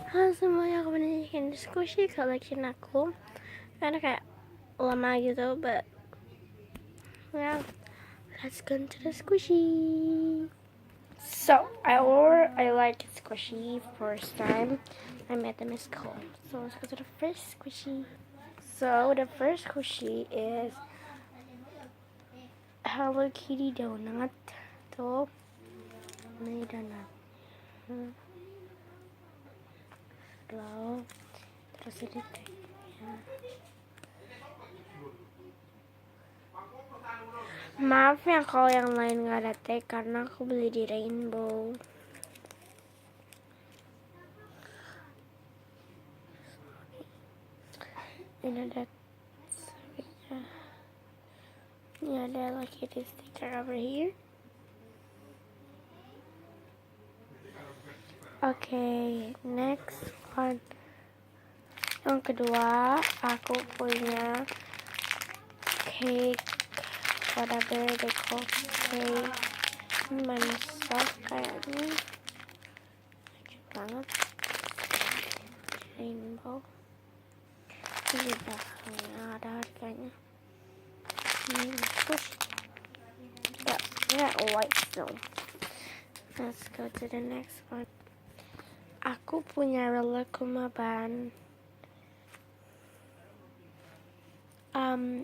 Halo semuanya, aku menunjukkan diskusi collection aku karena kayak lama gitu, but well, let's go into the squishy. So I like squishy first time I met them is cool. So let's go to the first squishy. So the first squishy is Hello Kitty donut. Tuh, ini donut. Hello. Terus ini tagnya. Maaf ya kalau yang lain nggak ada tag karena aku beli di Rainbow. Ini ada stikernya. Ini ada lagi di stiker over here. Okay, next one. Yang kedua, aku punya cake, whatever they call cake. Ini manis soft kayaknya. Lucu banget. Rainbow. Ini di belakangnya ada harganya. Ini push. Nggak white though. Let's go to the next one. Aku punya roller Kemarin.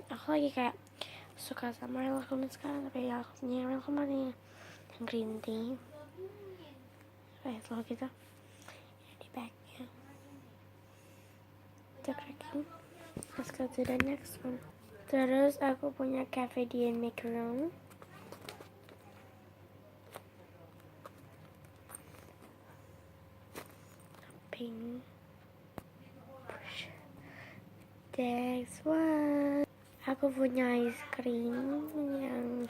Aku lagi kayak suka sama roller Kemarin sekarang, tapi ya aku punya roller Kemarin yang green tea. Kayak selalu gitu. Di backnya. Itu cracking. Let's go to the next one. Terus aku punya cafe di macaron. Pink. Next one. Aku punya ice cream yang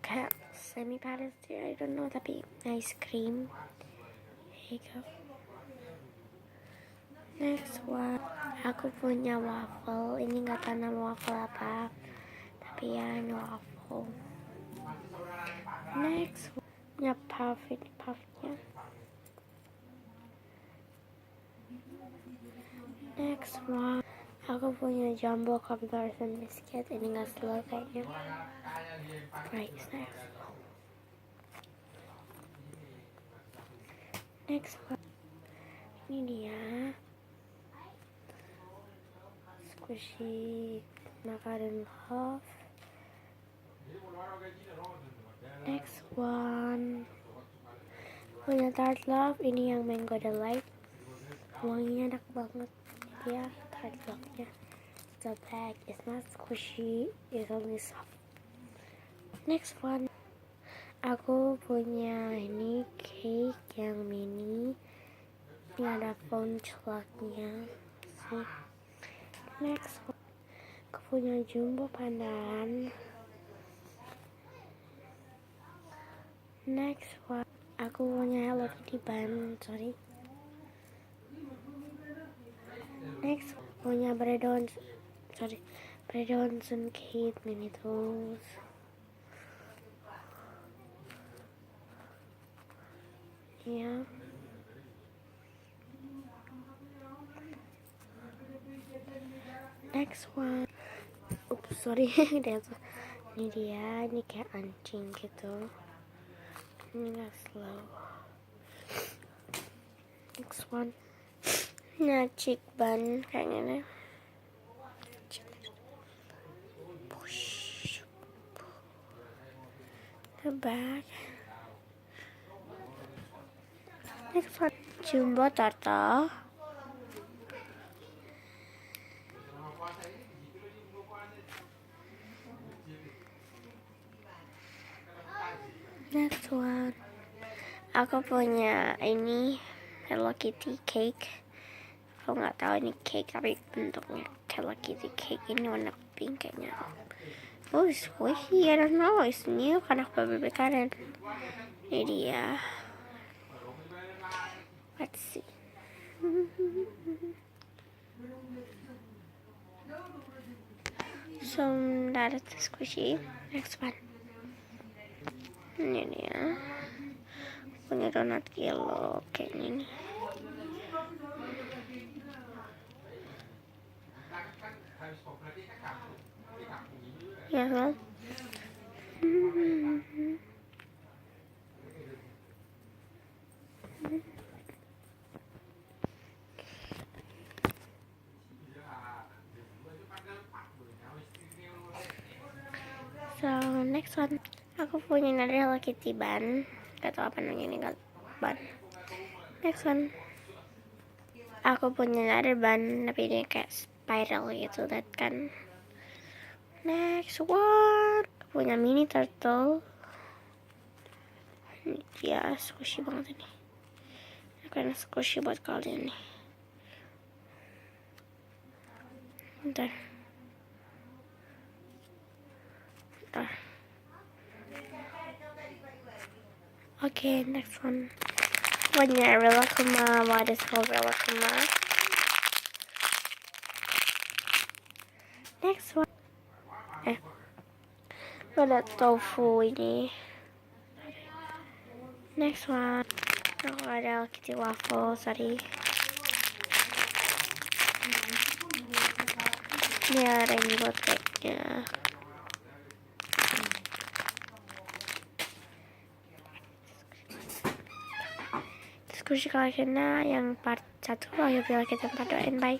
kayak semi padat, I don't know, tapi ice cream. Here you go. Next one. Aku punya waffle. Ini nggak tahu nama waffle apa, tapi ya ini waffle. Next one. Punya puff, ini puffnya. Next one. Aku punya jumbo cobblers and biscuit. Ini nggak slow kayaknya. Right, next. Next one. Ini dia. Squishy macaron puff. Next one. Punya tart love. Ini yang mango delight. Wanginya enak banget. Dia tart love-nya. The bag is not squishy, it's only soft. Next one. Aku punya ini cake yang mini. Ini ada punch luck-nya. See? Next one. Aku punya jumbo pandan. Next one. Aku punya Hello Kitty bun. Sorry. Next punya Bredonson cake mini toast. Yeah. Next one. Oops, sorry. Ini dia, ini kayak anjing gitu. Ini gak slow. Next one. Nah, chick bun kayaknya nih. Push. The back. Next one. Jumbo turtle. Next one. Aku punya ini Hello Kitty cake. Aku nggak tahu ini cake tapi bentuknya Hello Kitty cake. Ini warna pink kayaknya. Oh, squishy. I don't know. It's new karena aku baru beli kemarin. Ini dia. Let's see. So that is the squishy. Next one. Ini dia. Punya donat yellow kayaknya ini. Ya kan? So next one, aku punya another Hello Kitty ban. Gak tau apa namanya ini ban. Next one, aku punya another ban tapi ini kayak spiral gitu, lihat kan. Next one, aku punya mini turtle. Ini dia squishy banget ini. Aku yang squishy buat kalian nih. Bentar. Okay, next one. Punya Rilakkuma. What is called Rilakkuma? Next one. Ada tofu ini. Next one. Aku ada Kitty waffle. Sorry. Ini ada rainbow tag-nya. Squishy collection-nya yang part 1. I hope you like it and part 2 and bye.